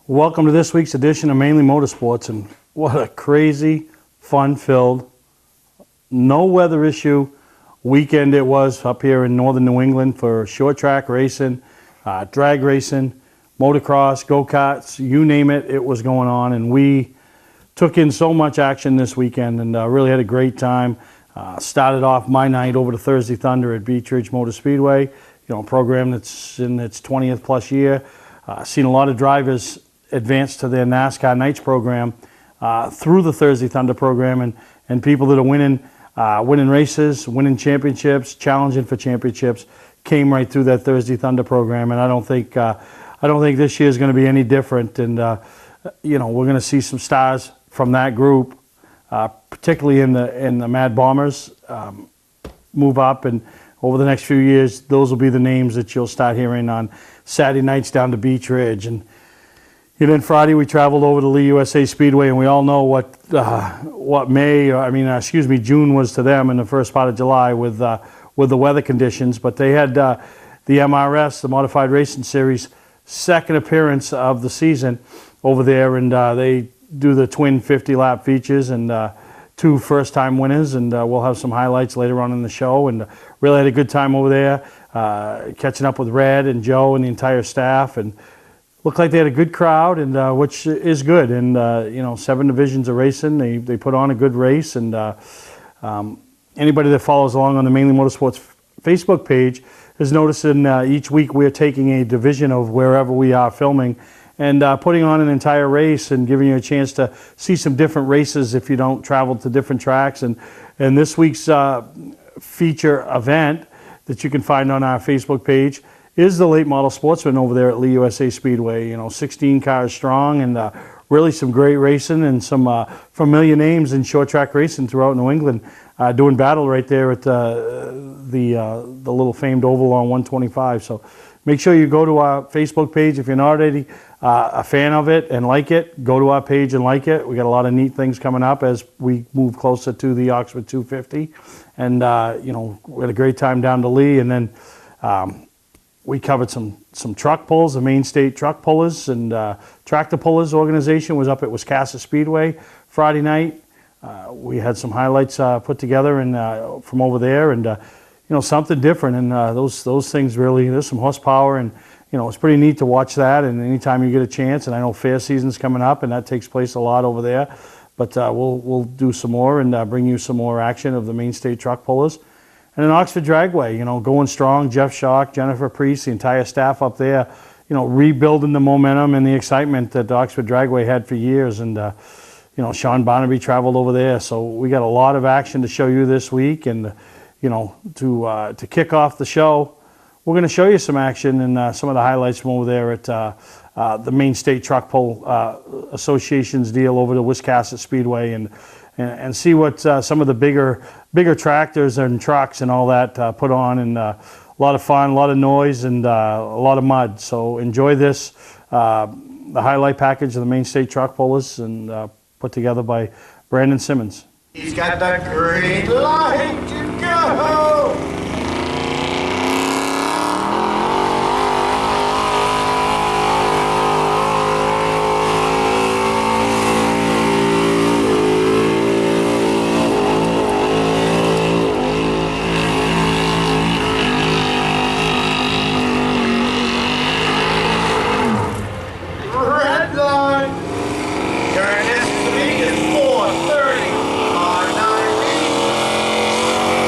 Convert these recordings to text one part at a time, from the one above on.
Welcome to this week's edition of Mainly Motorsports, and what a crazy, fun-filled, no weather issue weekend it was up here in northern New England for short track racing, drag racing, motocross, go-karts, you name it, it was going on, and we took in so much action this weekend and really had a great time. Started off my night over to Thursday Thunder at Beech Ridge Motor Speedway, a program that's in its 20th plus year. Seen a lot of drivers advance to their NASCAR Nights program through the Thursday Thunder program, and people that are winning races, winning championships, challenging for championships, came right through that Thursday Thunder program. And I don't think this year is going to be any different. And we're going to see some stars from that group, particularly in the Mad Bombers, move up, and over the next few years, those will be the names that you'll start hearing on Saturday nights down to Beech Ridge. And then Friday we traveled over to Lee USA Speedway, and we all know what June was to them in the first part of July with the weather conditions. But they had the MRS, the Modified Racing Series, second appearance of the season over there, and they do the twin 50-lap features and two first-time winners, and we'll have some highlights later on in the show. And really had a good time over there, catching up with Red and Joe and the entire staff, and looked like they had a good crowd, and which is good. And 7 divisions of racing, they put on a good race. And anybody that follows along on the Mainly Motorsports Facebook page has noticed each week we're taking a division of wherever we are filming and putting on an entire race and giving you a chance to see some different races if you don't travel to different tracks. And this week's feature event that you can find on our Facebook page is the late model sportsman over there at Lee USA Speedway. 16 cars strong, and really some great racing and some familiar names in short track racing throughout New England, doing battle right there at the little famed oval on 125. So make sure you go to our Facebook page if you're not already a fan of it and like it. Go to our page and like it. We got a lot of neat things coming up as we move closer to the Oxford 250, and we had a great time down to Lee, and then we covered some truck pulls. The Main State Truck Pullers and Tractor Pullers organization was up at Wiscasset Speedway Friday night. We had some highlights put together and from over there, and something different. And those things really, there's some horsepower, and it's pretty neat to watch that. And anytime you get a chance, and I know fair season's coming up, and that takes place a lot over there. But we'll do some more and bring you some more action of the Main State Truck Pullers. And then Oxford Dragway, going strong. Jeff Schock, Jennifer Priest, the entire staff up there, rebuilding the momentum and the excitement that Oxford Dragway had for years. And, Sean Barnaby traveled over there. So we got a lot of action to show you this week. And, to kick off the show, we're going to show you some action and some of the highlights from over there at the Main State Truck Pull Association's deal over to Wiscasset Speedway, and see what some of the bigger tractors and trucks and all that put on, and a lot of fun, a lot of noise, and a lot of mud. So enjoy this, the highlight package of the Main State Truck Pullers, and put together by Brandon Simmons. He's got the green light to go! Turn this to me is 430, 490.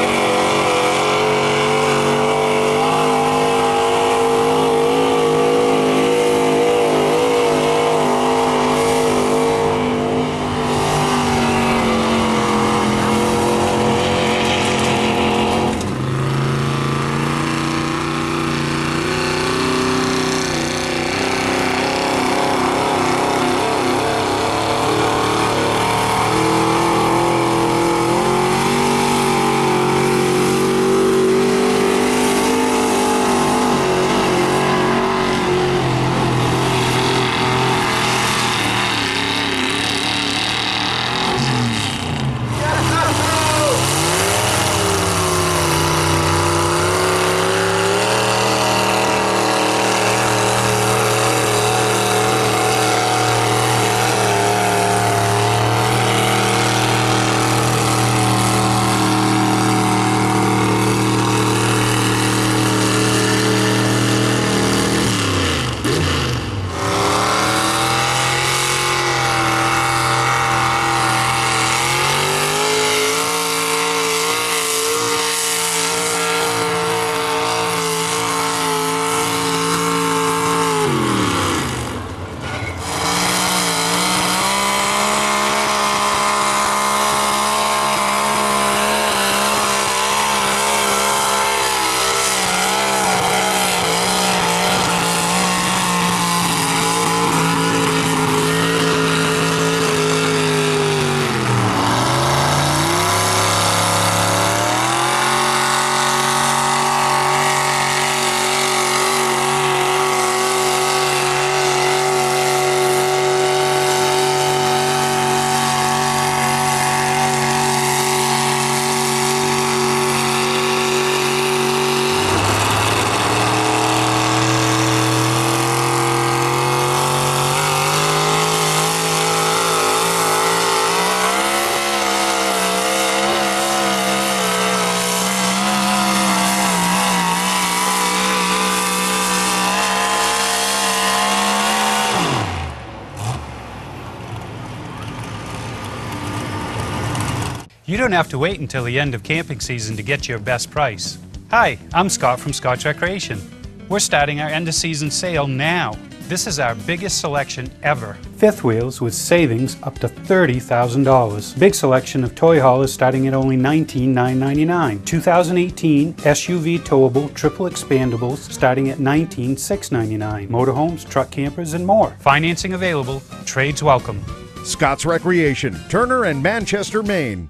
You don't have to wait until the end of camping season to get your best price. Hi, I'm Scott from Scott's Recreation. We're starting our end of season sale now. This is our biggest selection ever. Fifth wheels with savings up to $30,000. Big selection of toy haulers starting at only $19,999. 2018 SUV towable triple expandables starting at $19,699. Motorhomes, truck campers, and more. Financing available. Trades welcome. Scott's Recreation, Turner and Manchester, Maine.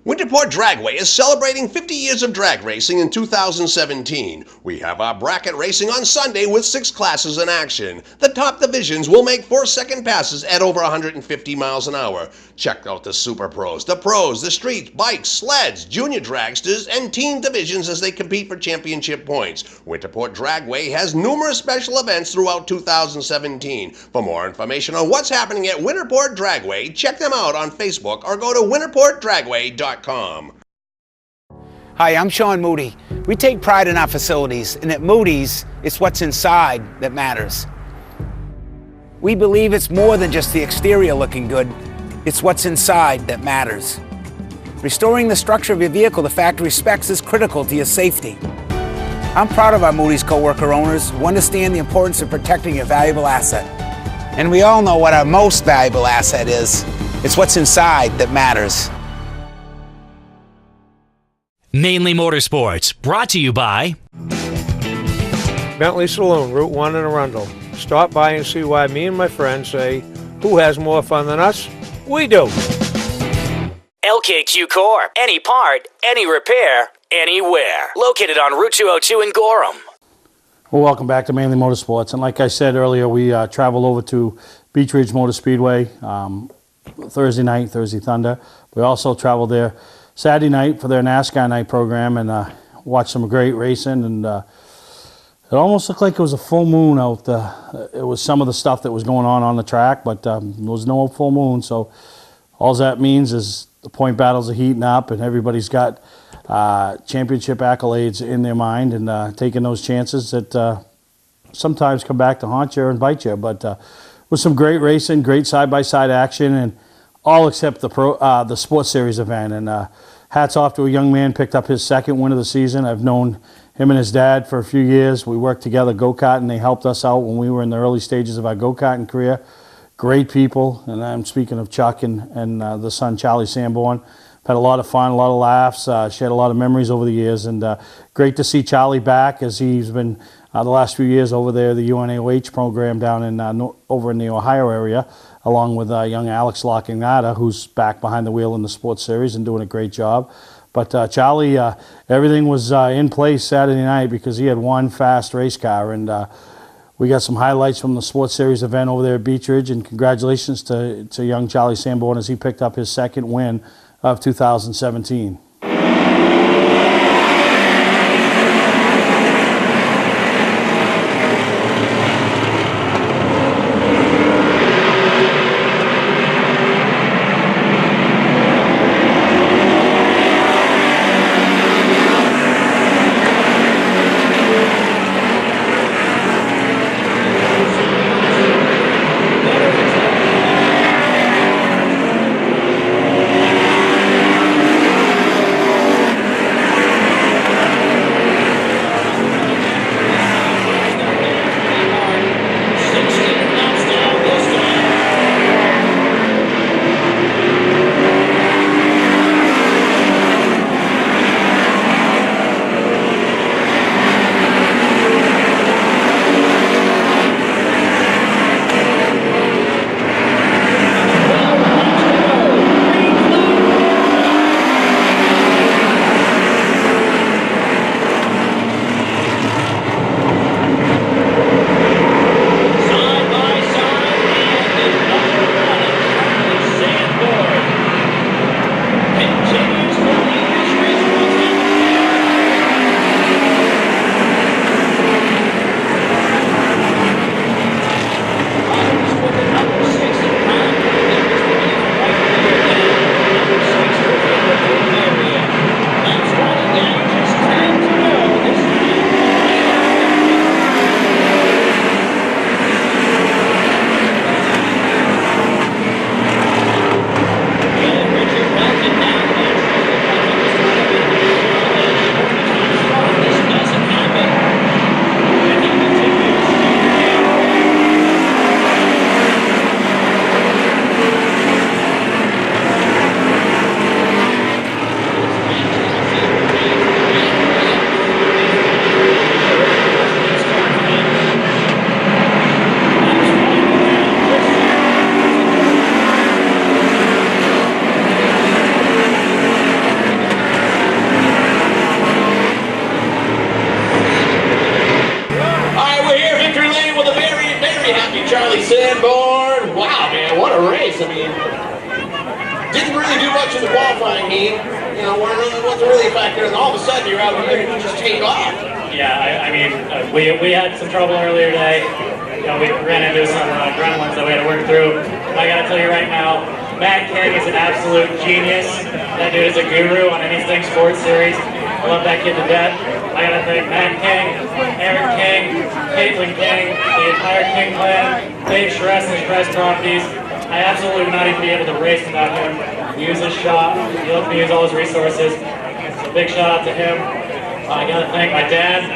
Winterport Dragway is celebrating 50 years of drag racing in 2017. We have our bracket racing on Sunday with 6 classes in action. The top divisions will make 4-second passes at over 150 miles an hour. Check out the Super Pros, the Pros, the Streets, Bikes, Sleds, Junior Dragsters, and Team divisions as they compete for championship points. Winterport Dragway has numerous special events throughout 2017. For more information on what's happening at Winterport Dragway, check them out on Facebook or go to winterportdragway.com. Hi, I'm Sean Moody. We take pride in our facilities, and at Moody's, it's what's inside that matters. We believe it's more than just the exterior looking good, it's what's inside that matters. Restoring the structure of your vehicle to factory specs is critical to your safety. I'm proud of our Moody's co-worker owners who understand the importance of protecting a valuable asset. And we all know what our most valuable asset is. It's what's inside that matters. Mainely Motorsports, brought to you by Bentley Saloon, Route 1 in Arundel. Stop by and see why me and my friends say, who has more fun than us? We do. LKQ Core. Any part, any repair, anywhere. Located on Route 202 in Gorham. Well, welcome back to Mainly Motorsports. And like I said earlier, we traveled over to Beach Ridge Motor Speedway Thursday night, Thursday Thunder. We also traveled there Saturday night for their NASCAR night program and watched some great racing. And it almost looked like it was a full moon out there. It was some of the stuff that was going on the track, but there was no full moon. So all that means is the point battles are heating up and everybody's got championship accolades in their mind and taking those chances that sometimes come back to haunt you and bite you. But with some great racing, great side-by-side action, and all except the Sports Series event. And hats off to a young man, picked up his second win of the season. I've known him and his dad for a few years. We worked together go-karting. They helped us out when we were in the early stages of our go-karting career. Great people, and I'm speaking of Chuck and the son, Charlie Sanborn. Had a lot of fun, a lot of laughs, shared a lot of memories over the years, and great to see Charlie back as he's been the last few years over there, the UNAOH program down in over in the Ohio area, along with young Alex Locking-Nada, who's back behind the wheel in the Sports Series and doing a great job. But Charlie, everything was in place Saturday night because he had one fast race car, and we got some highlights from the Sports Series event over there at Beach Ridge, and congratulations to young Charlie Sanborn as he picked up his second win of 2017. Unicorn! Wow, man, what a race. I mean, didn't really do much in the qualifying heat. You know, wasn't really a factor, and all of a sudden you're out here and you just take off. Yeah, I mean, we had some trouble earlier today. You know, we ran into some gremlins that we had to work through. But I gotta tell you right now, Matt King is an absolute genius. That dude is a guru on anything sports series. I love that kid to death. I gotta thank Matt King, Eric King, Caitlin King, the entire King clan, Dave Shress and Shress Properties. I absolutely would not even be able to race without him. He used his shop, he lets me use all his resources. So big shout out to him. I gotta thank my dad,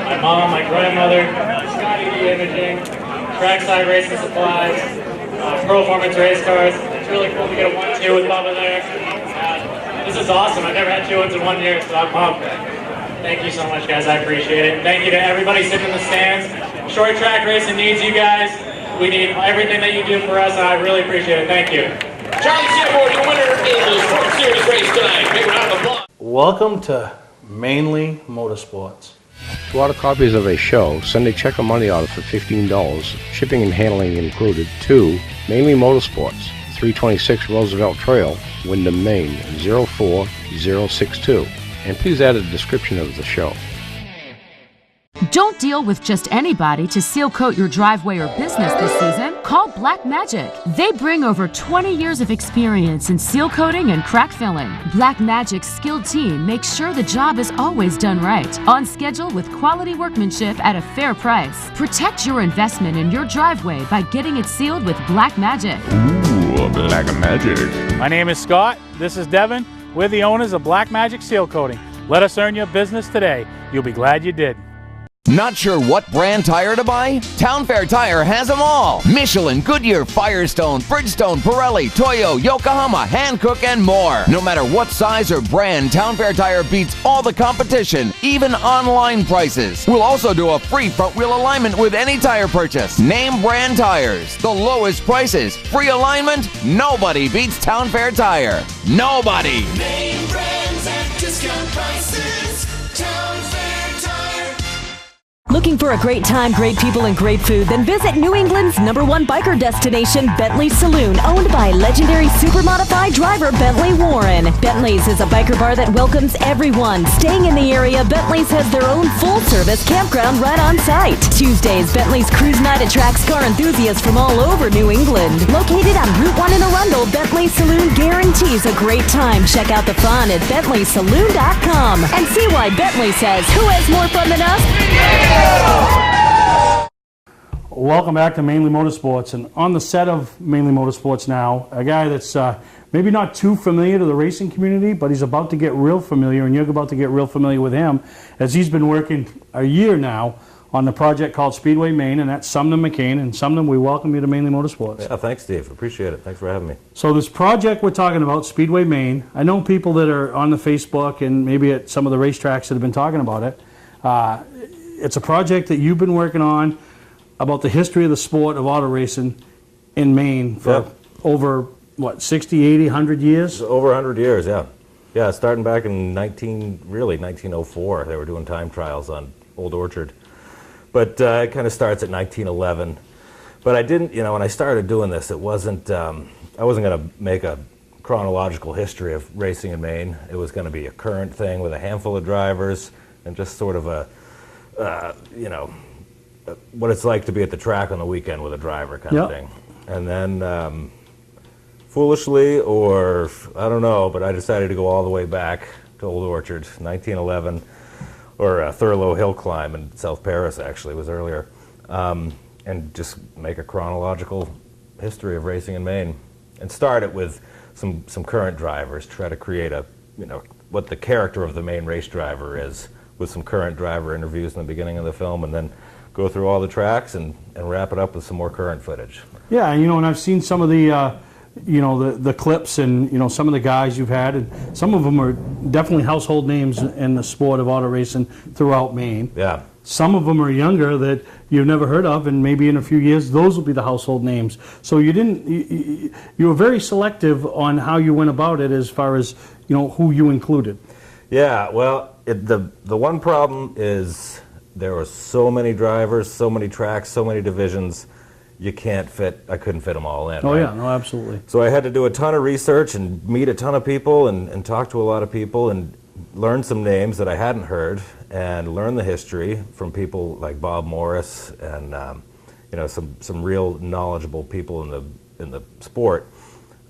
my mom, my grandmother, Scotty D Imaging, Trackside Racing Supplies, Performance Race Cars. It's really cool to get a 1-2 with Bubba there. This is awesome. I've never had 2 wins in 1 year, so I'm pumped. Thank you so much, guys. I appreciate it. Thank you to everybody sitting in the stands. Short track racing needs you guys. We need everything that you do for us, and I really appreciate it. Thank you. Charlie Seymour, the winner in the Sports Series race tonight. Big round of applause. Welcome to Mainly Motorsports. To order copies of a show, send a check or money order for $15, shipping and handling included, to Mainly Motorsports, 326 Roosevelt Trail, Windham, Maine, 04062. And please add a description of the show. Don't deal with just anybody to seal coat your driveway or business this season. Call Black Magic. They bring over 20 years of experience in seal coating and crack filling. Black Magic's skilled team makes sure the job is always done right, on schedule with quality workmanship at a fair price. Protect your investment in your driveway by getting it sealed with Black Magic. Ooh, Black Magic. My name is Scott. This is Devin. We're the owners of Black Magic Seal Coating. Let us earn your business today. You'll be glad you did. Not sure what brand tire to buy? Town Fair Tire has them all. Michelin, Goodyear, Firestone, Bridgestone, Pirelli, Toyo, Yokohama, Hankook, and more. No matter what size or brand, Town Fair Tire beats all the competition, even online prices. We'll also do a free front wheel alignment with any tire purchase. Name brand tires, the lowest prices, free alignment. Nobody beats Town Fair Tire. Nobody. Name brands at discount prices. Town Fair Tire. Looking for a great time, great people, and great food? Then visit New England's #1 biker destination, Bentley's Saloon, owned by legendary super modified driver Bentley Warren. Bentley's is a biker bar that welcomes everyone. Staying in the area, Bentley's has their own full-service campground right on site. Tuesdays, Bentley's Cruise Night attracts car enthusiasts from all over New England. Located on Route 1 in Arundel, Bentley's Saloon guarantees a great time. Check out the fun at BentleySaloon.com and see why Bentley says, who has more fun than us? Welcome back to Mainly Motorsports, and on the set of Mainly Motorsports now, a guy that's maybe not too familiar to the racing community, but he's about to get real familiar, and you're about to get real familiar with him, as he's been working a year now on the project called Speedway Maine, and that's Sumner McCain. And Sumner, we welcome you to Mainly Motorsports. Yeah, thanks, Steve. Appreciate it. Thanks for having me. So this project we're talking about, Speedway Maine, I know people that are on the Facebook and maybe at some of the racetracks that have been talking about it. It's a project that you've been working on about the history of the sport of auto racing in Maine for over, what, 60, 80, 100 years? Over 100 years, yeah. Yeah, starting back in 1904, they were doing time trials on Old Orchard. But it kind of starts at 1911. But I didn't, you know, when I started doing this, it wasn't, I wasn't going to make a chronological history of racing in Maine. It was going to be a current thing with a handful of drivers and just sort of a, you know, what it's like to be at the track on the weekend with a driver kind of thing. And then, foolishly, or I don't know, but I decided to go all the way back to Old Orchard, 1911, or Thurlow Hill Climb in South Paris, actually, was earlier, and just make a chronological history of racing in Maine. And start it with some current drivers, try to create a, you know, what the character of the Maine race driver is, with some current driver interviews in the beginning of the film, and then go through all the tracks and wrap it up with some more current footage. Yeah, you know, and I've seen some of the, you know, the clips and, you know, some of the guys you've had, and some of them are definitely household names in the sport of auto racing throughout Maine. Yeah. Some of them are younger that you've never heard of, and maybe in a few years those will be the household names. So you didn't, you were very selective on how you went about it as far as, you know, who you included. Yeah, well, the one problem is there were so many drivers, so many tracks, so many divisions. you can't fit. I couldn't fit them all in. Oh right? yeah, no, absolutely. So I had to do a ton of research and meet a ton of people and talk to a lot of people and learn some names that I hadn't heard and learn the history from people like Bob Morris and you know, some real knowledgeable people in the sport,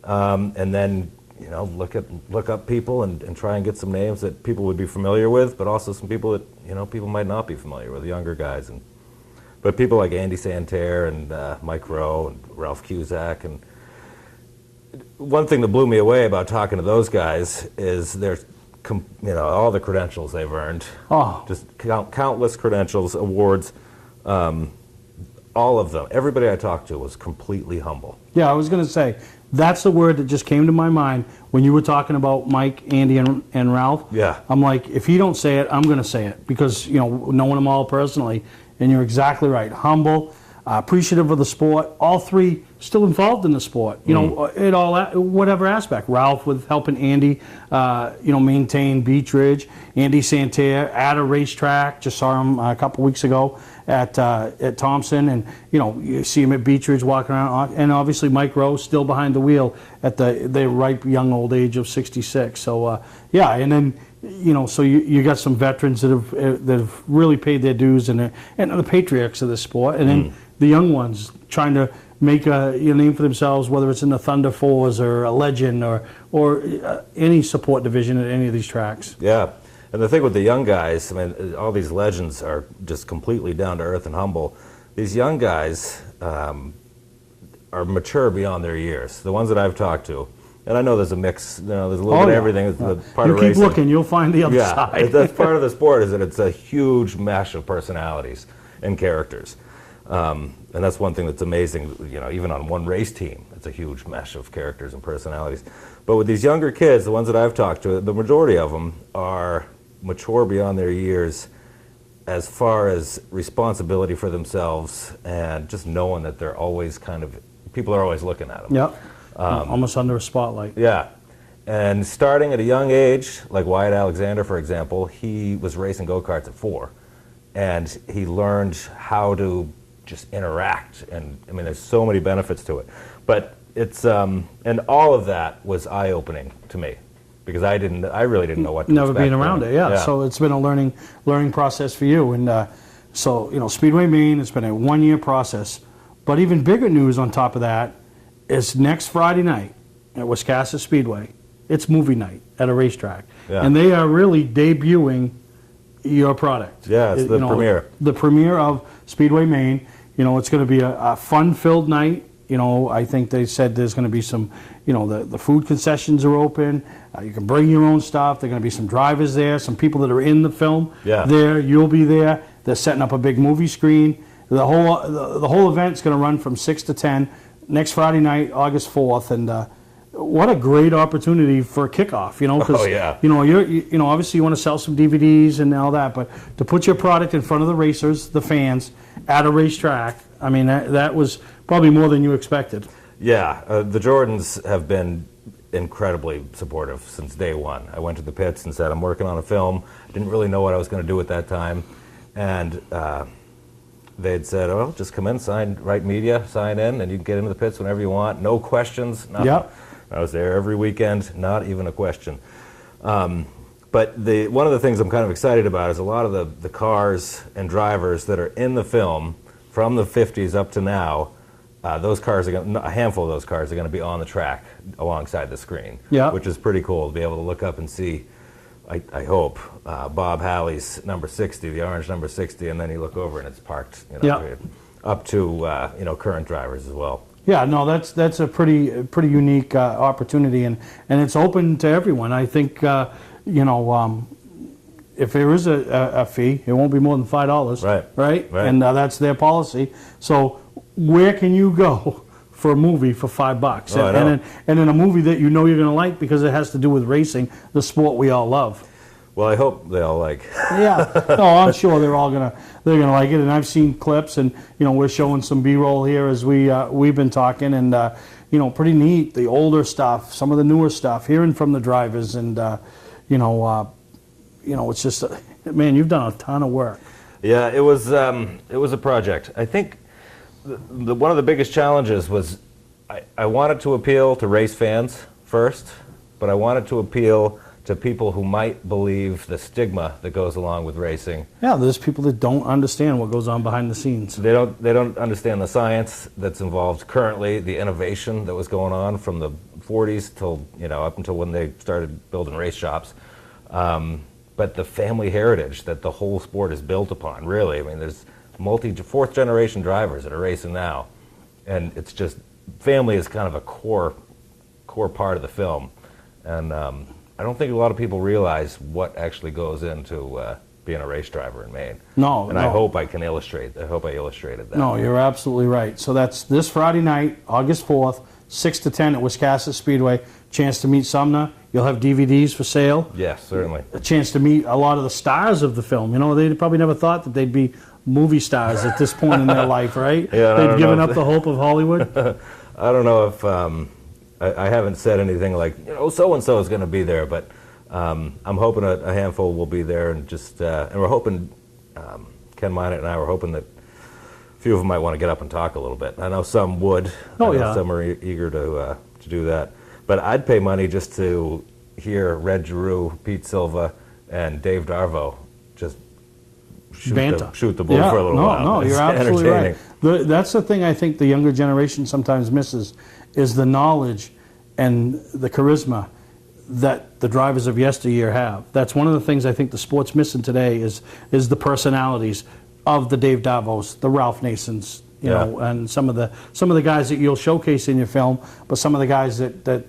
and then you know, look up people and try and get some names that people would be familiar with, but also some people that, you know, people might not be familiar with, younger guys. But people like Andy Santerre and Mike Rowe and Ralph Cusack. And one thing that blew me away about talking to those guys is their, you know, all the credentials they've earned. Oh. Just countless credentials, awards, all of them. Everybody I talked to was completely humble. Yeah, I was going to say, that's the word that just came to my mind when you were talking about Mike, Andy, and Ralph. Yeah. I'm like, if he don't say it, I'm going to say it because, you know, knowing them all personally, and you're exactly right. Humble, appreciative of the sport. All three still involved in the sport. You know, in all whatever aspect. Ralph with helping Andy, you know, maintain Beach Ridge. Andy Santerre at a racetrack. Just saw him a couple weeks ago at Thompson, and you know, you see him at Beach Ridge walking around. And obviously Mike Rowe still behind the wheel at the ripe young old age of 66. So yeah, and then, you know, so you got some veterans that have really paid their dues and the patriarchs of the sport, and then the young ones trying to make a name for themselves, whether it's in the Thunder Fours or a Legend or any support division at any of these tracks. Yeah, and the thing with the young guys, I mean, all these legends are just completely down to earth and humble. These young guys are mature beyond their years. The ones that I've talked to. And I know there's a mix, you know, there's a little bit of everything. It's part you of keep racing. looking, you'll find the other side. That's part of the sport, is that it's a huge mash of personalities and characters. And that's one thing that's amazing, you know, even on one race team, it's a huge mesh of characters and personalities. But with these younger kids, the ones that I've talked to, the majority of them are mature beyond their years as far as responsibility for themselves and just knowing that they're always people are always looking at them. Yep. Almost under a spotlight. Yeah. And starting at a young age, like Wyatt Alexander, for example, he was racing go-karts at 4. And he learned how to just interact. And, I mean, there's so many benefits to it. But it's, and all of that was eye-opening to me. Because I really didn't know what to Never expect. been around it, yeah. So it's been a learning process for you. And so, you know, Speedway Maine, it's been a 1-year process. But even bigger news on top of that, it's next Friday night at Wiscasset Speedway. It's movie night at a racetrack. Yeah. And they are really debuting your product. Yeah, it's the premiere. The premiere of Speedway Maine. You know, it's going to be a fun-filled night. You know, I think they said there's going to be some, you know, the food concessions are open. You can bring your own stuff. There are going to be some drivers there, some people that are in the film there. You'll be there. They're setting up a big movie screen. The whole event's going to run from 6 to 10 next Friday night, August 4th, and what a great opportunity for a kickoff, you know, because you know, you know, obviously you want to sell some DVDs and all that, but to put your product in front of the racers, the fans, at a racetrack, I mean, that was probably more than you expected. Yeah, the Jordans have been incredibly supportive since day one. I went to the pits and said, I'm working on a film. Didn't really know what I was going to do at that time, and they'd said, "Oh, just come in, write media, sign in, and you can get into the pits whenever you want. No questions." Nothing. Yep. I was there every weekend, not even a question. But one of the things I'm kind of excited about is a lot of the cars and drivers that are in the film from the 50s up to now. Those cars a handful of those cars are going to be on the track alongside the screen, which is pretty cool to be able to look up and see. I hope Bob Halley's number 60, the orange number 60, and then you look over and it's parked, you know, up to you know, current drivers as well. Yeah, no, that's a pretty unique opportunity, and it's open to everyone. I think you know, if there is a fee, it won't be more than $5. Right. And that's their policy. So where can you go for a movie for $5? And in a movie that you know you're going to like because it has to do with racing, the sport we all love. Well, I hope they all like. Yeah, no, I'm sure they're gonna like it. And I've seen clips, and you know, we're showing some B-roll here as we've been talking, and you know, pretty neat. The older stuff, some of the newer stuff, hearing from the drivers, and you know, it's just, man, you've done a ton of work. Yeah, it was a project. I think one of the biggest challenges was I wanted to appeal to race fans first, but I wanted to appeal to people who might believe the stigma that goes along with racing. Yeah, there's people that don't understand what goes on behind the scenes. They don't understand the science that's involved currently, the innovation that was going on from the 40s till, up until when they started building race shops. But the family heritage that the whole sport is built upon, really. I mean, there's fourth generation drivers that are racing now, and it's just family is kind of a core part of the film, and I don't think a lot of people realize what actually goes into being a race driver in Maine. No, and I hope I can illustrate. I hope I illustrated that. No, you're absolutely right. So that's this Friday night, August 4th, 6 to 10 at Wiscasset Speedway. Chance to meet Sumner. You'll have DVDs for sale. Yes, certainly. A chance to meet a lot of the stars of the film. They probably never thought that they'd be movie stars at this point in their life, right? Yeah, they've given up the hope of Hollywood. I don't know if I haven't said anything like so and so is going to be there, but I'm hoping a handful will be there, and and we're hoping Ken Minot and I were hoping that a few of them might want to get up and talk a little bit. I know some would. I know some are eager to do that. But I'd pay money just to hear Red Giroux, Pete Silva, and Dave Darvo just shoot the bull for a little while. No, you're absolutely right. That's the thing I think the younger generation sometimes misses, is the knowledge and the charisma that the drivers of yesteryear have. That's one of the things I think the sport's missing today is the personalities of the Dave Darvos, the Ralph Nasons, and some of the guys that you'll showcase in your film, but some of the guys that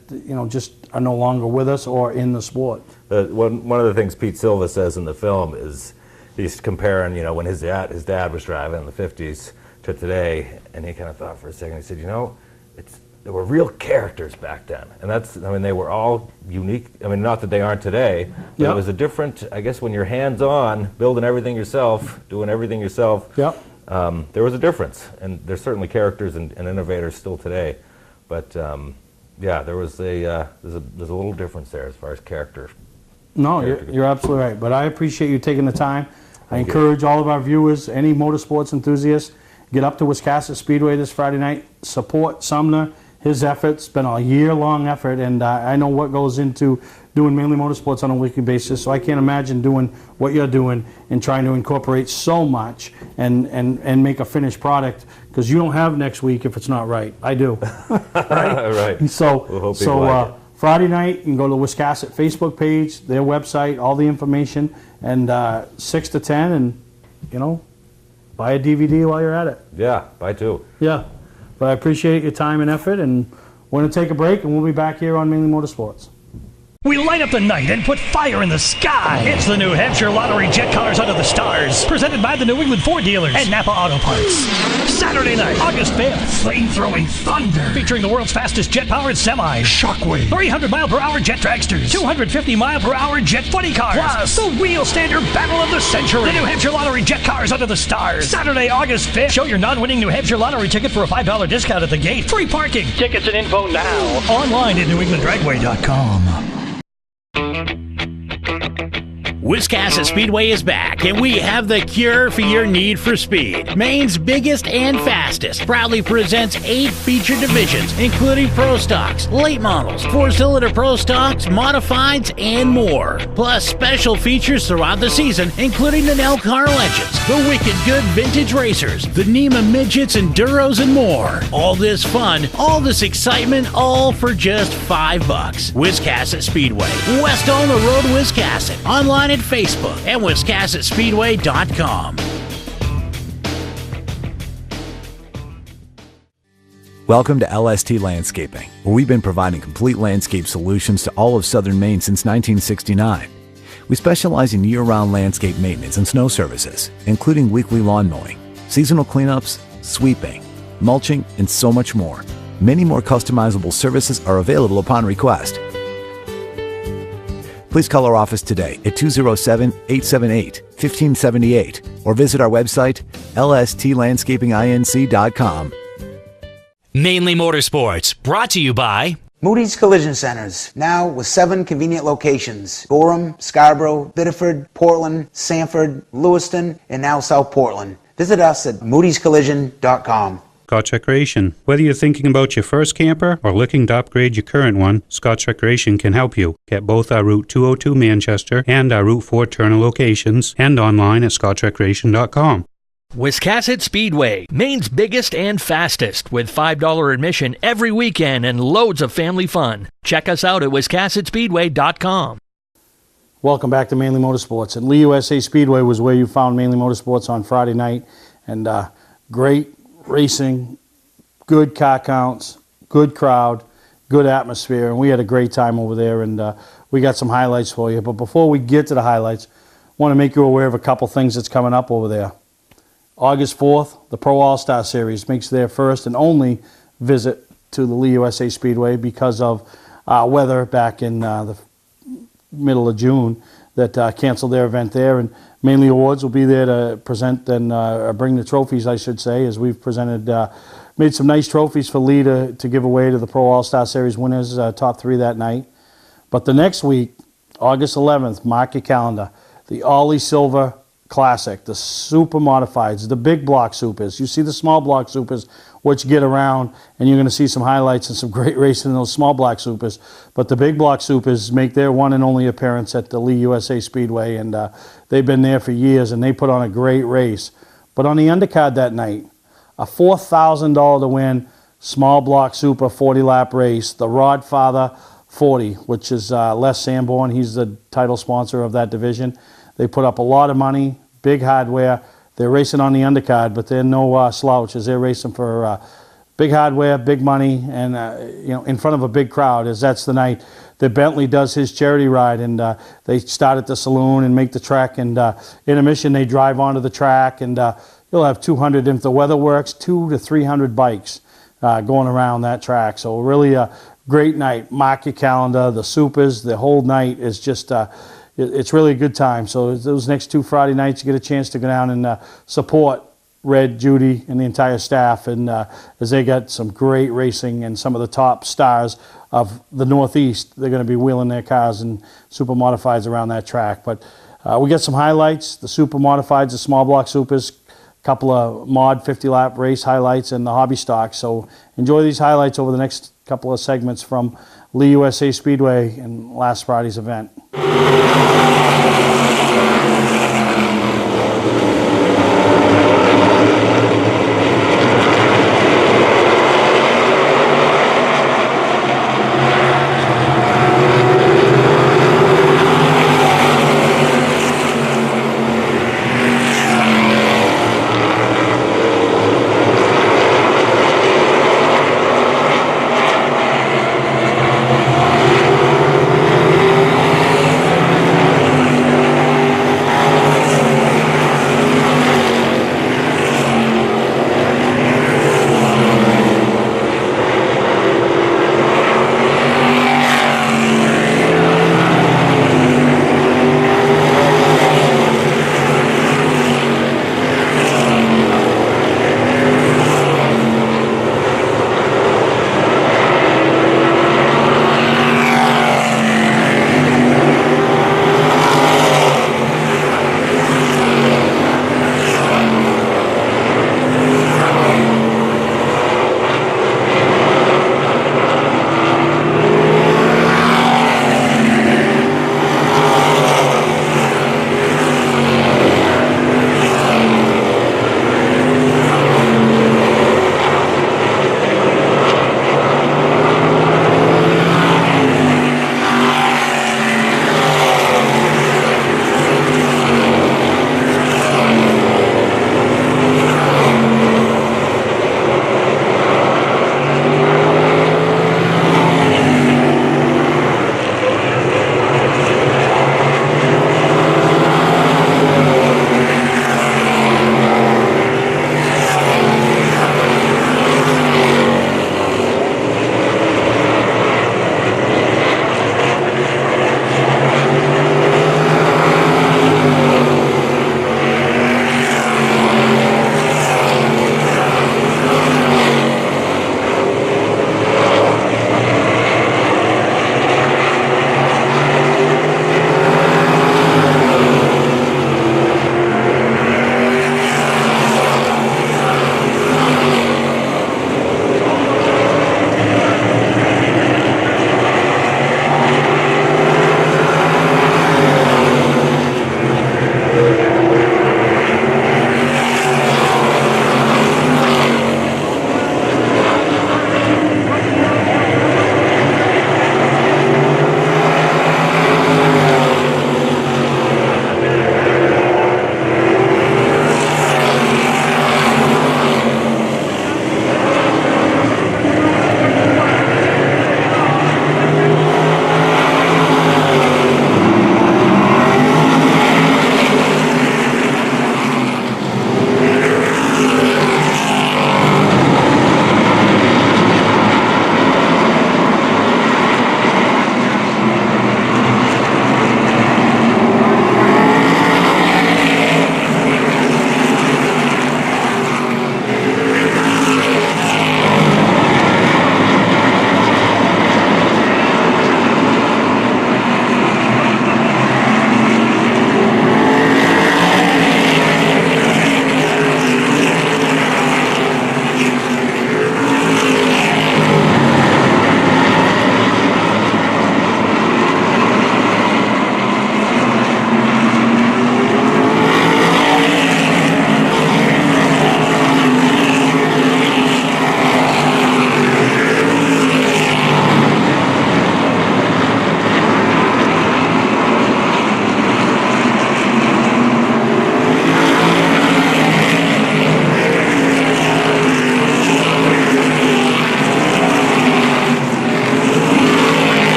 just are no longer with us or in the sport. One of the things Pete Silva says in the film is he's comparing, when his dad was driving in the 50s to today, and he kind of thought for a second. He said, there were real characters back then, and they were all unique. I mean, not that they aren't today, but it was a different. I guess when you're hands-on, building everything yourself, doing everything yourself. There was a difference, and there's certainly characters and innovators still today, but there was there's a little difference there as far as character. No, you're absolutely right. But I appreciate you taking the time. I encourage all of our viewers, any motorsports enthusiasts, get up to Wiscasset Speedway this Friday night. Support Sumner, his efforts. Been a year-long effort, and I know what goes into doing Mainly Motorsports on a weekly basis, so I can't imagine doing what you're doing and trying to incorporate so much and make a finished product, because you don't have next week if it's not right. I do. Right. So Friday night, you can go to the Wiscasset Facebook page, their website, all the information, and 6 to 10, and, buy a DVD while you're at it. Yeah, buy two. Yeah. But I appreciate your time and effort, and we're going to take a break, and we'll be back here on Mainly Motorsports. We light up the night and put fire in the sky. It's the New Hampshire Lottery Jet Cars Under the Stars, presented by the New England Ford dealers and Napa Auto Parts. Saturday night, August 5th, flame-throwing thunder, featuring the world's fastest jet-powered semi, Shockwave, 300-mile-per-hour jet dragsters, 250-mile-per-hour jet funny cars, plus the wheel standard battle of the century. The New Hampshire Lottery Jet Cars Under the Stars, Saturday, August 5th. Show your non-winning New Hampshire Lottery ticket for a $5 discount at the gate. Free parking. Tickets and info now. Online at NewEnglandDragway.com. Wiscasset Speedway is back, and we have the cure for your need for speed. Maine's biggest and fastest proudly presents 8 feature divisions, including Pro Stocks, late models, 4-cylinder Pro Stocks, modifieds, and more. Plus special features throughout the season, including the Nell Car Legends, the Wicked Good Vintage Racers, the NEMA Midgets, Enduros, and more. All this fun, all this excitement, all for just $5. Wiscasset Speedway, west on the road, Wiscasset. Online at Facebook and WiscassetSpeedway.com. Welcome to LST Landscaping, where we've been providing complete landscape solutions to all of southern Maine since 1969. We specialize in year-round landscape maintenance and snow services, including weekly lawn mowing, seasonal cleanups, sweeping, mulching, and so much more. Many more customizable services are available upon request. Please call our office today at 207-878-1578 or visit our website, lstlandscapinginc.com. Mainly Motorsports, brought to you by Moody's Collision Centers, now with 7 convenient locations: Gorham, Scarborough, Biddeford, Portland, Sanford, Lewiston, and now South Portland. Visit us at moodyscollision.com. Scotch Recreation. Whether you're thinking about your first camper or looking to upgrade your current one, Scotch Recreation can help you. Get both our Route 202 Manchester and our Route 4 Turner locations and online at scotchrecreation.com. Wiscasset Speedway, Maine's biggest and fastest, with $5 admission every weekend and loads of family fun. Check us out at wiscassetspeedway.com. Welcome back to Mainly Motorsports. And Lee USA Speedway was where you found Mainly Motorsports on Friday night. And great racing, good car counts, good crowd, good atmosphere. And we had a great time over there. And we got some highlights for you. But before we get to the highlights, I want to make you aware of a couple things that's coming up over there. August 4th, the Pro All-Star Series makes their first and only visit to the Lee USA Speedway because of weather back in the middle of June that canceled their event there. And Mainly Awards will be there to present and bring the trophies, I should say, as we've presented, made some nice trophies for Lee to give away to the Pro All-Star Series winners, top 3 that night. But the next week, August 11th, mark your calendar, the Ollie Silver Classic, the super modifieds, the big block supers. You see the small block supers, which get around, and you're going to see some highlights and some great racing in those small block supers. But the big block supers make their one and only appearance at the Lee USA Speedway, and they've been there for years, and they put on a great race. But on the undercard that night, a $4,000 to win small block super 40-lap race, the Rodfather 40, which is Les Sanborn. He's the title sponsor of that division. They put up a lot of money, big hardware. They're racing on the undercard, but they're no slouches. They're racing for big hardware, big money, and in front of a big crowd. As that's the night that Bentley does his charity ride, and they start at the saloon and make the trek. And intermission, they drive onto the track, and you'll have 200, if the weather works, 200 to 300 bikes going around that track. So really a great night. Mark your calendar. The supers, the whole night is just. It's really a good time. So those next 2 Friday nights, you get a chance to go down and support Red, Judy, and the entire staff, and as they got some great racing and some of the top stars of the Northeast, they're going to be wheeling their cars and super modifieds around that track. But we got some highlights, the super modifieds, the small block supers, a couple of mod 50-lap race highlights, and the hobby stock. So enjoy these highlights over the next couple of segments from Lee USA Speedway and last Friday's event.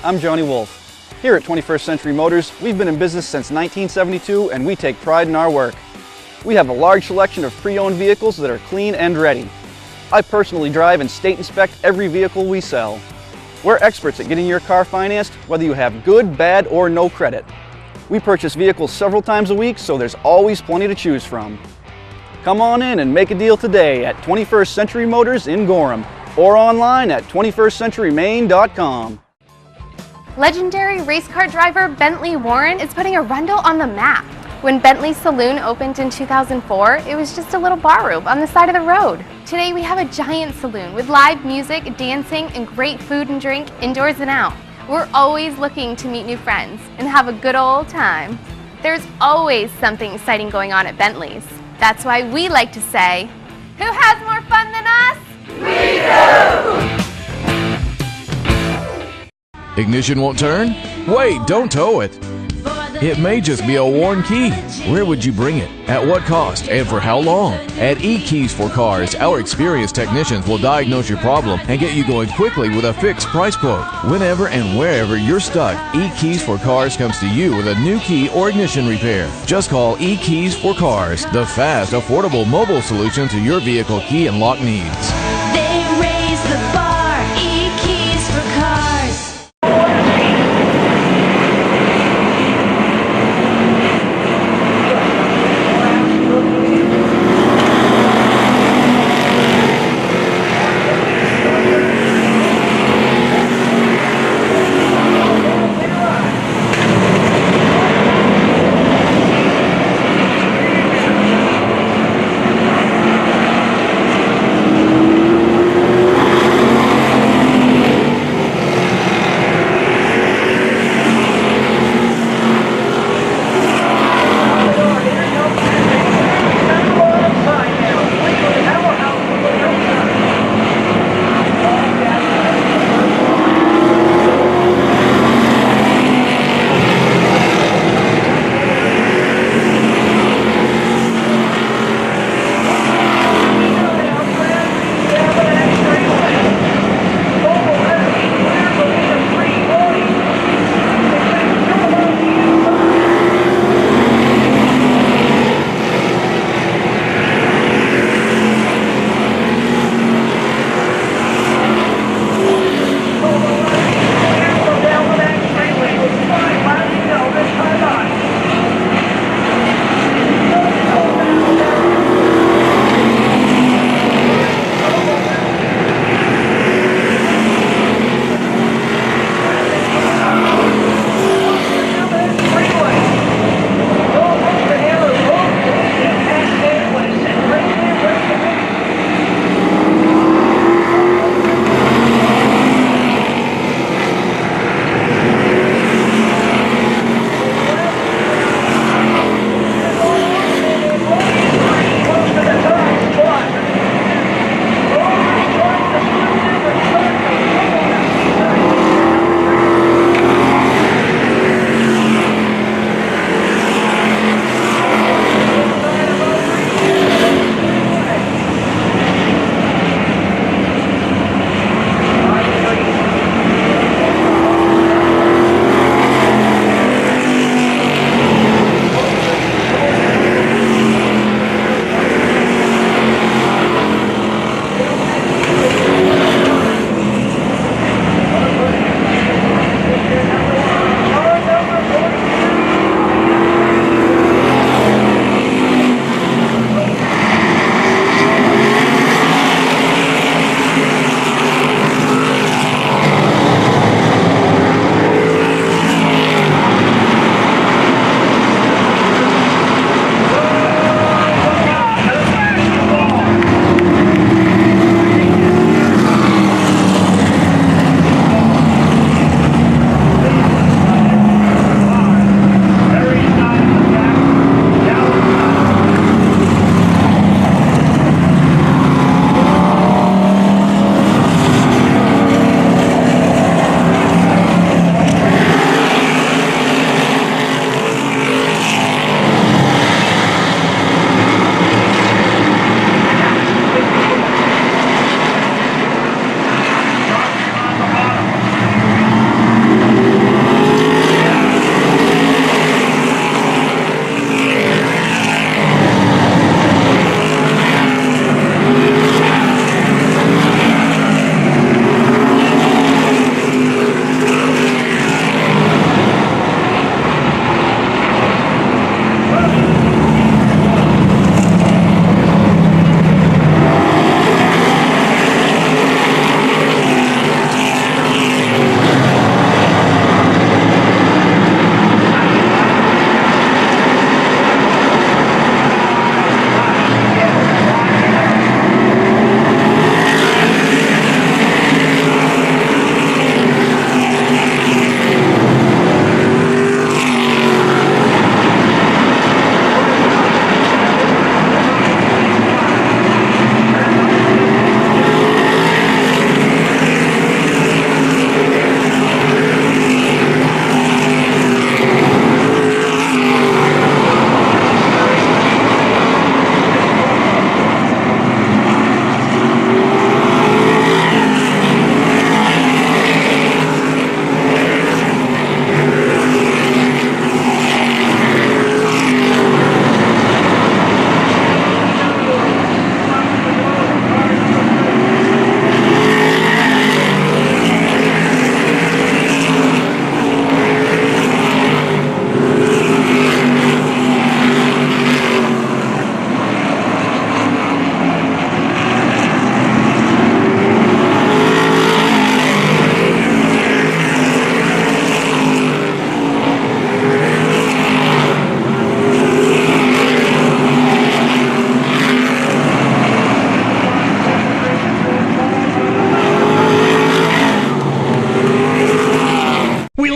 I'm Johnny Wolf. Here at 21st Century Motors, we've been in business since 1972 and we take pride in our work. We have a large selection of pre-owned vehicles that are clean and ready. I personally drive and state inspect every vehicle we sell. We're experts at getting your car financed, whether you have good, bad, or no credit. We purchase vehicles several times a week, so there's always plenty to choose from. Come on in and make a deal today at 21st Century Motors in Gorham or online at 21stcenturymaine.com. Legendary race car driver Bentley Warren is putting Arundel on the map. When Bentley's Saloon opened in 2004, it was just a little bar room on the side of the road. Today we have a giant saloon with live music, dancing, and great food and drink indoors and out. We're always looking to meet new friends and have a good old time. There's always something exciting going on at Bentley's. That's why we like to say, who has more fun than us? We do! Ignition won't turn? Wait, don't tow it. It may just be a worn key. Where would you bring it? At what cost? And for how long? At eKeys for Cars, our experienced technicians will diagnose your problem and get you going quickly with a fixed price quote. Whenever and wherever you're stuck, eKeys for Cars comes to you with a new key or ignition repair. Just call eKeys for Cars, the fast, affordable mobile solution to your vehicle key and lock needs. They raise the bar, eKeys for Cars.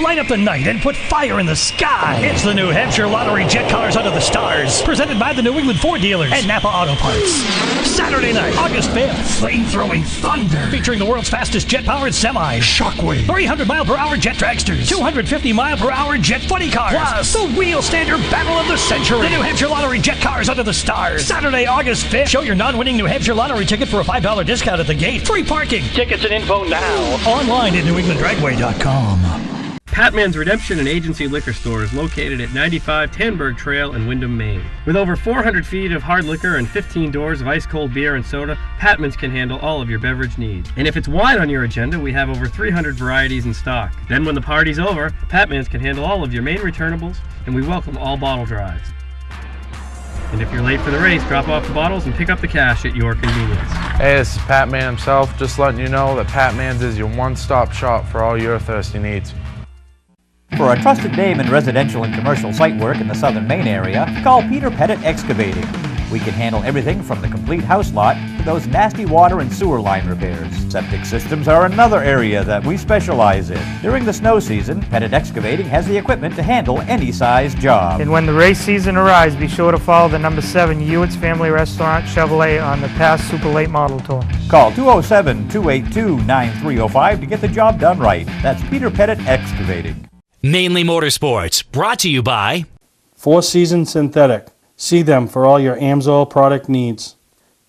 Light up the night and put fire in the sky. It's the New Hampshire Lottery Jet Colors Under the Stars, presented by the New England Ford dealers and Napa Auto Parts. Saturday night, August 5th, flame-throwing thunder, featuring the world's fastest jet-powered semis, Shockwave, 300-mile-per-hour jet dragsters, 250-mile-per-hour jet funny cars, plus the wheel standard battle of the century, the New Hampshire Lottery Jet Cars Under the Stars. Saturday, August 5th. Show your non-winning New Hampshire Lottery ticket for a $5 discount at the gate. Free parking. Tickets and info now. Online at NewEnglandDragway.com. Patman's Redemption and Agency Liquor Store is located at 95 Tanberg Trail in Windham, Maine. With over 400 feet of hard liquor and 15 doors of ice-cold beer and soda, Patman's can handle all of your beverage needs. And if it's wine on your agenda, we have over 300 varieties in stock. Then when the party's over, Patman's can handle all of your main returnables, and we welcome all bottle drives. And if you're late for the race, drop off the bottles and pick up the cash at your convenience. Hey, this is Pat Man himself, just letting you know that Pat Man's is your one-stop shop for all your thirsty needs. For a trusted name in residential and commercial site work in the southern Maine area, call Peter Pettit Excavating. We can handle everything from the complete house lot to those nasty water and sewer line repairs. Septic systems are another area that we specialize in. During the snow season, Pettit Excavating has the equipment to handle any size job. And when the race season arrives, be sure to follow the number 7 Hewitt's Family Restaurant Chevrolet on the past Super Late Model Tour. Call 207-282-9305 to get the job done right. That's Peter Pettit Excavating. Mainely Motorsports, brought to you by Four Seasons Synthetic. See them for all your AMSOIL product needs.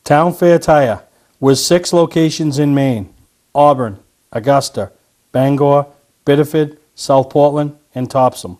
Town Fair Tire, with 6 locations in Maine: Auburn, Augusta, Bangor, Biddeford, South Portland, and Topsom.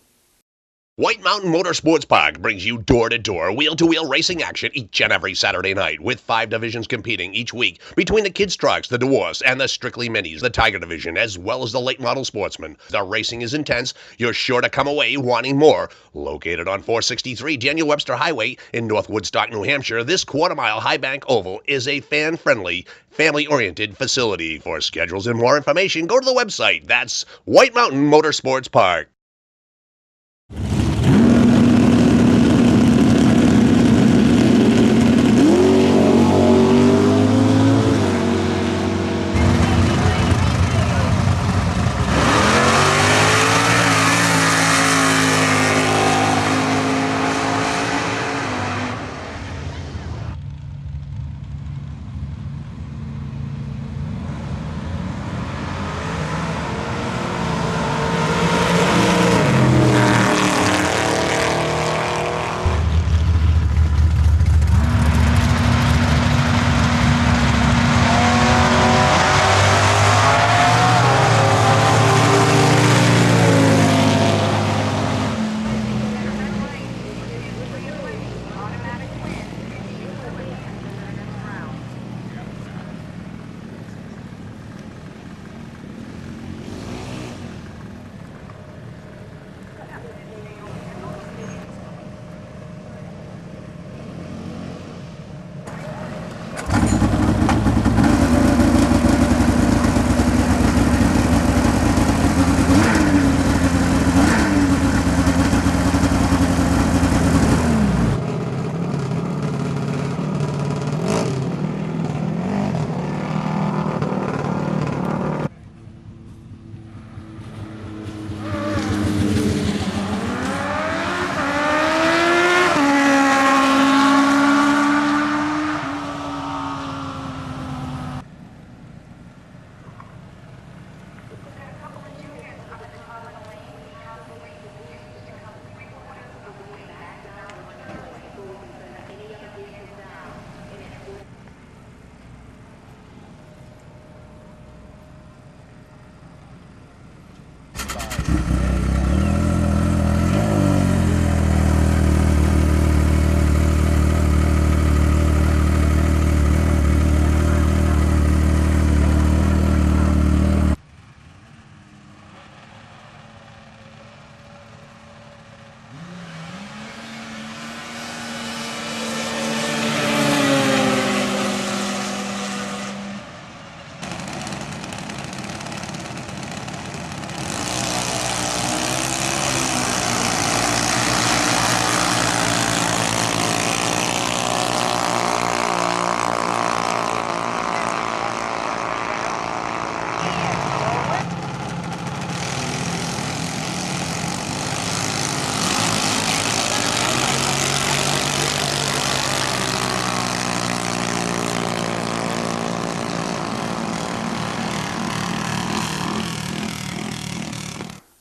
White Mountain Motorsports Park brings you door-to-door, wheel-to-wheel racing action each and every Saturday night, with 5 divisions competing each week between the Kids Trucks, the Dwarfs, and the Strictly Minis, the Tiger Division, as well as the Late Model Sportsman. The racing is intense. You're sure to come away wanting more. Located on 463 Daniel Webster Highway in North Woodstock, New Hampshire, this quarter-mile High Bank Oval is a fan-friendly, family-oriented facility. For schedules and more information, go to the website. That's White Mountain Motorsports Park.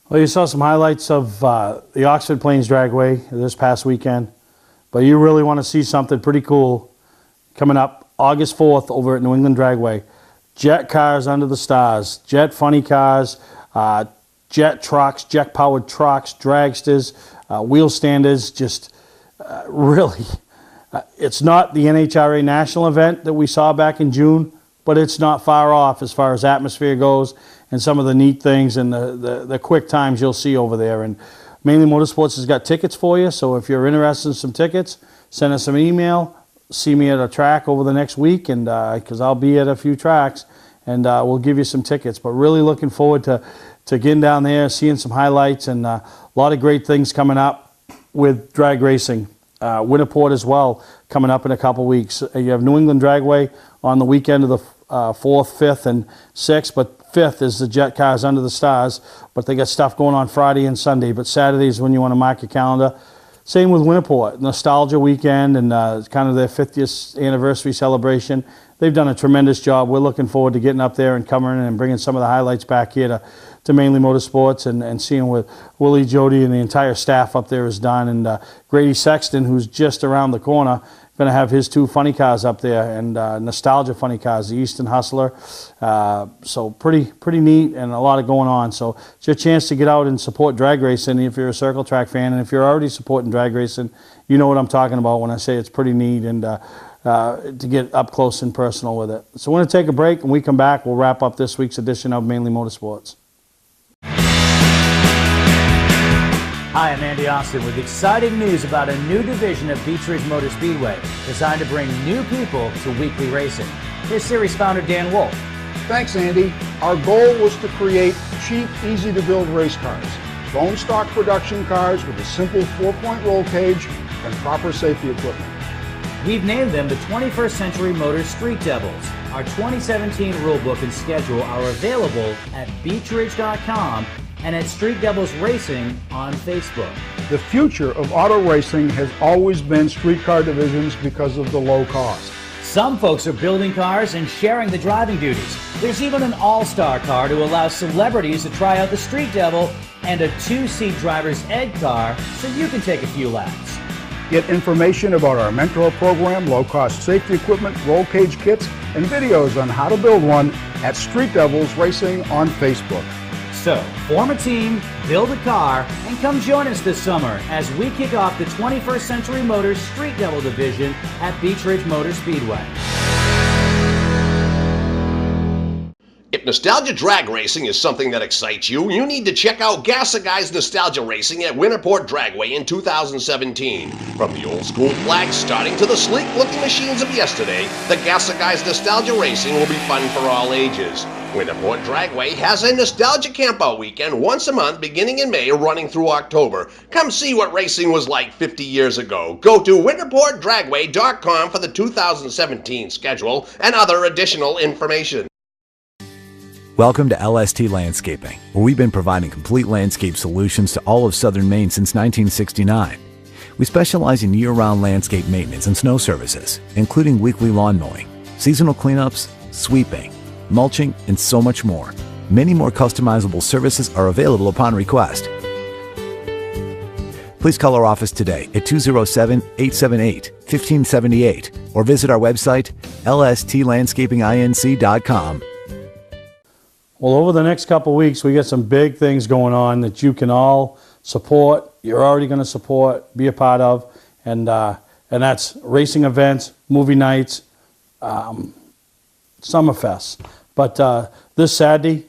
Well, you saw some highlights of the Oxford Plains Dragway this past weekend, but you really want to see something pretty cool coming up August 4th over at New England Dragway. Jet cars under the stars, jet funny cars, jet trucks, jet-powered trucks, dragsters, wheel standers, just really. It's not the NHRA national event that we saw back in June, but it's not far off as far as atmosphere goes and some of the neat things and the quick times you'll see over there. And Mainly Motorsports has got tickets for you, so if you're interested in some tickets, send us an email. See me at a track over the next week, and because I'll be at a few tracks, and we'll give you some tickets. But really looking forward to getting down there, seeing some highlights, and a lot of great things coming up with drag racing. Winterport as well, coming up in a couple weeks. You have New England Dragway on the weekend of the 4th, 5th, and 6th, but 5th is the jet cars under the stars, but they got stuff going on Friday and Sunday, but Saturday is when you want to mark your calendar. Same with Winterport, nostalgia weekend, and it's kind of their 50th anniversary celebration. They've done a tremendous job. We're looking forward to getting up there and covering and bringing some of the highlights back here to Mainly Motorsports and seeing what Willie, Jody, and the entire staff up there has done. And Grady Sexton, who's just around the corner, going to have his 2 funny cars up there, and nostalgia funny cars, the Easton Hustler. So pretty neat and a lot of going on. So it's your chance to get out and support drag racing if you're a circle track fan. And if you're already supporting drag racing, you know what I'm talking about when I say it's pretty neat and to get up close and personal with it. So we're going to take a break. When we come back, we'll wrap up this week's edition of Mainly Motorsports. Hi, I'm Andy Austin with exciting news about a new division of Beech Ridge Motor Speedway designed to bring new people to weekly racing. Here's series founder Dan Wolf. Thanks, Andy. Our goal was to create cheap, easy-to-build race cars. Bone stock production cars with a simple 4-point roll cage and proper safety equipment. We've named them the 21st Century Motors Street Devils. Our 2017 rulebook and schedule are available at beechridge.com and at Street Devils Racing on Facebook. The future of auto racing has always been street car divisions because of the low cost. Some folks are building cars and sharing the driving duties. There's even an all-star car to allow celebrities to try out the Street Devil and a 2-seat driver's ed car so you can take a few laps. Get information about our mentor program, low-cost safety equipment, roll cage kits, and videos on how to build one at Street Devils Racing on Facebook. So, form a team, build a car, and come join us this summer as we kick off the 21st Century Motors Street Devil Division at Beech Ridge Motor Speedway. If nostalgia drag racing is something that excites you, you need to check out Gassa Guys Nostalgia Racing at Winterport Dragway in 2017. From the old school flags starting to the sleek looking machines of yesterday, the Gassa Guys Nostalgia Racing will be fun for all ages. Winterport Dragway has a nostalgia campout weekend once a month beginning in May running through October. Come see what racing was like 50 years ago. Go to winterportdragway.com for the 2017 schedule and other additional information. Welcome to LST Landscaping, where we've been providing complete landscape solutions to all of southern Maine since 1969. We specialize in year-round landscape maintenance and snow services, including weekly lawn mowing, seasonal cleanups, sweeping, mulching, and so much more. Many more customizable services are available upon request. Please call our office today at 207-878-1578 or visit our website, lstlandscapinginc.com. Well, over the next couple of weeks, we got some big things going on that you can all support. You're already going to support, be a part of, and that's racing events, movie nights, Summerfest. But this Saturday,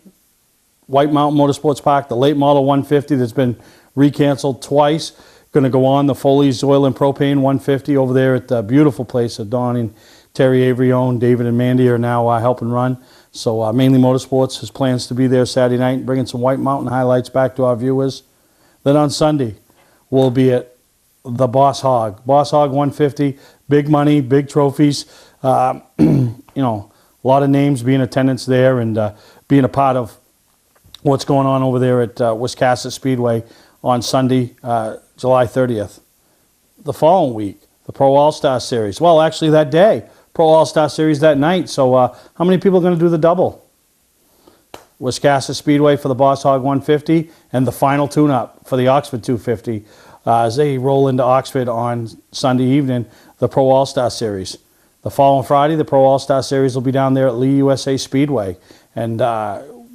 White Mountain Motorsports Park, the late model 150 that's been recanceled twice, going to go on the Foley's Oil and Propane 150 over there at the beautiful place that Don and Terry Avery own. David and Mandy are now helping run. So Mainly Motorsports has plans to be there Saturday night, bringing some White Mountain highlights back to our viewers. Then on Sunday, we'll be at the Boss Hog 150, big money, big trophies. You know, a lot of names being in attendance there and being a part of what's going on over there at Wiscasset Speedway on Sunday, July 30th. The following week, the Pro All-Star Series. Well, actually that day, Pro All-Star Series that night. So how many people are going to do the double? Wiscasset Speedway for the Boss Hog 150, and the final tune-up for the Oxford 250 as they roll into Oxford on Sunday evening, the Pro All-Star Series. The following Friday, the Pro All-Star Series will be down there at Lee USA Speedway, and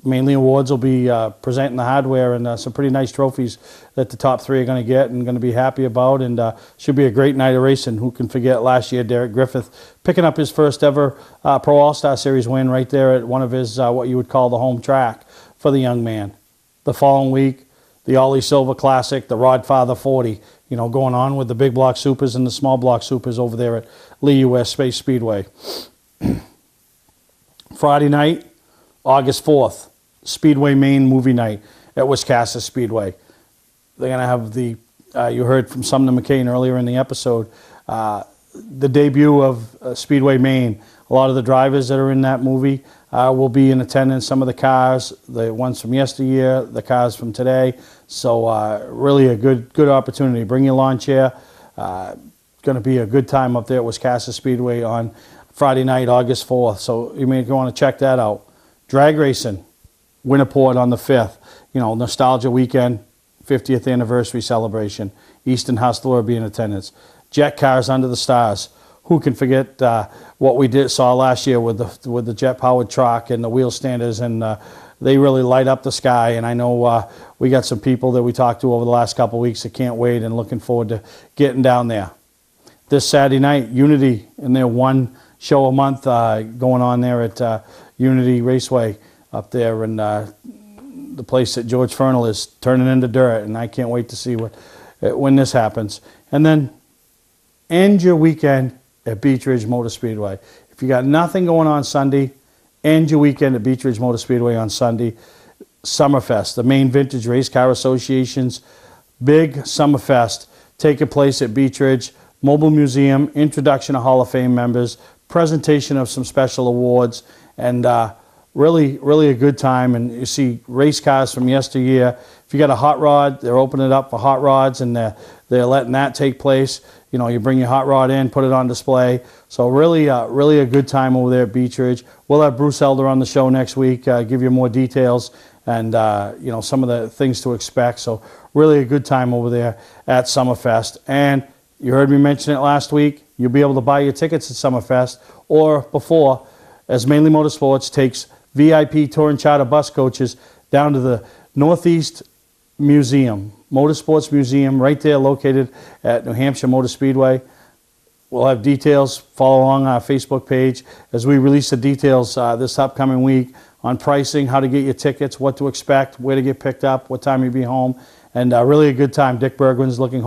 Mainely Awards will be presenting the hardware and some pretty nice trophies that the top three are going to get and going to be happy about, and should be a great night of racing. Who can forget last year, Derek Griffith picking up his first ever Pro All-Star Series win right there at one of his, what you would call the home track for the young man. The following week, the Ollie Silver Classic, the Rodfather 40, you know, going on with the big block supers and the small block supers over there at Lee US Space Speedway. Friday night, August 4th, Speedway Main movie night at Wiscasset Speedway. They're going to have the, you heard from Sumner McCain earlier in the episode, the debut of Speedway Main. A lot of the drivers that are in that movie will be in attendance. Some of the cars, the ones from yesteryear, the cars from today. So really a good opportunity. Bring your lawn chair. Going to be a good time up there at Wiscasset Speedway on Friday night, August 4th. So you may want to check that out. Drag racing, Winterport on the 5th. You know, Nostalgia Weekend, 50th anniversary celebration. Easton Hustler will be in attendance. Jet cars under the stars. Who can forget what we saw last year with the jet-powered truck and the wheel standers, and they really light up the sky. And I know we got some people that we talked to over the last couple of weeks that can't wait and looking forward to getting down there. This Saturday night, Unity in their one show a month going on there at Unity Raceway up there, and the place that George Fernal is turning into dirt, and I can't wait to see when this happens. And then end your weekend at Beech Ridge Motor Speedway. If you got nothing going on Sunday, end your weekend at Beech Ridge Motor Speedway on Sunday. Summerfest, the Maine Vintage Race Car Association's big Summerfest taking place at Beech Ridge. Mobile Museum, introduction of Hall of Fame members, presentation of some special awards, and really a good time. And you see race cars from yesteryear. If you got a hot rod, they're opening it up for hot rods, and they're letting that take place. You know, you bring your hot rod in, put it on display. So really a good time over there at Beech Ridge. We'll have Bruce Elder on the show next week, give you more details and you know, some of the things to expect. So really a good time over there at Summerfest. And you heard me mention it last week. You'll be able to buy your tickets at Summerfest or before, as Mainly Motorsports takes VIP tour and charter bus coaches down to the Northeast Museum, Motorsports Museum, right there located at New Hampshire Motor Speedway. We'll have details. Follow along our Facebook page as we release the details this upcoming week on pricing, how to get your tickets, what to expect, where to get picked up, what time you'll be home, and really a good time. Dick Bergwin's looking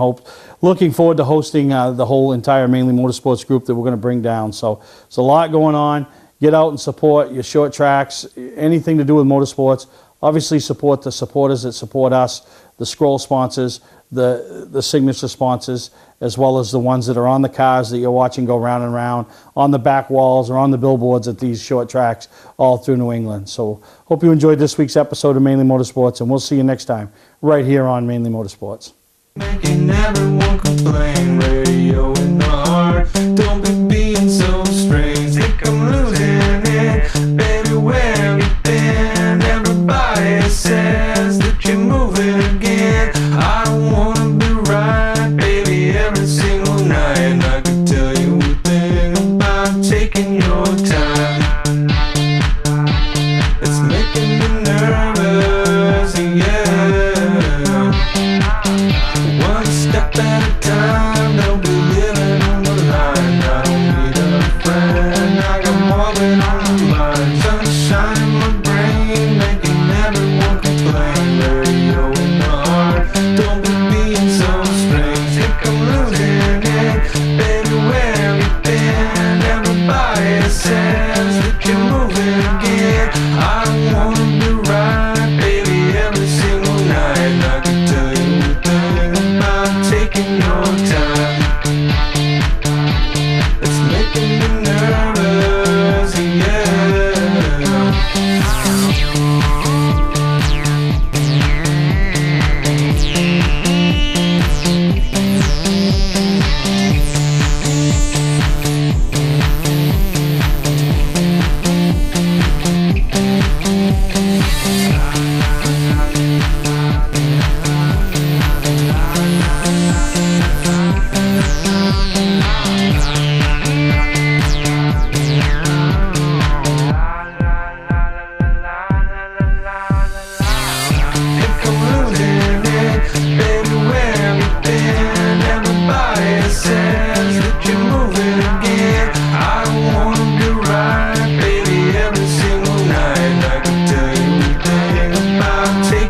forward to hosting the whole entire Mainly Motorsports group that we're going to bring down. So it's a lot going on. Get out and support your short tracks, anything to do with motorsports. Obviously support the supporters that support us, the scroll sponsors, the signature sponsors, as well as the ones that are on the cars that you're watching go round and round, on the back walls or on the billboards at these short tracks all through New England. So hope you enjoyed this week's episode of Mainly Motorsports, and we'll see you next time right here on Mainly Motorsports. Making everyone complain, radio in the heart. Don't be being so strange, think I'm losing it. Baby, where have you been? Everybody says that you're moving again. I don't wanna be right, baby, every single night. And I could tell you a thing about taking your time. It's making me nervous, yeah. One step at a time, don't be living on the line. I don't need a friend, I got more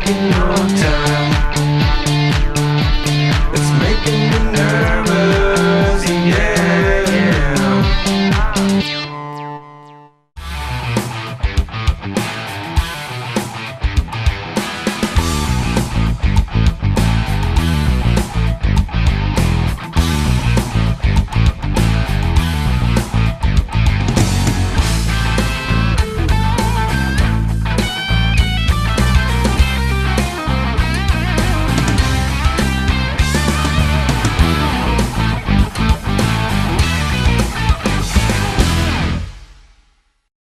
walking on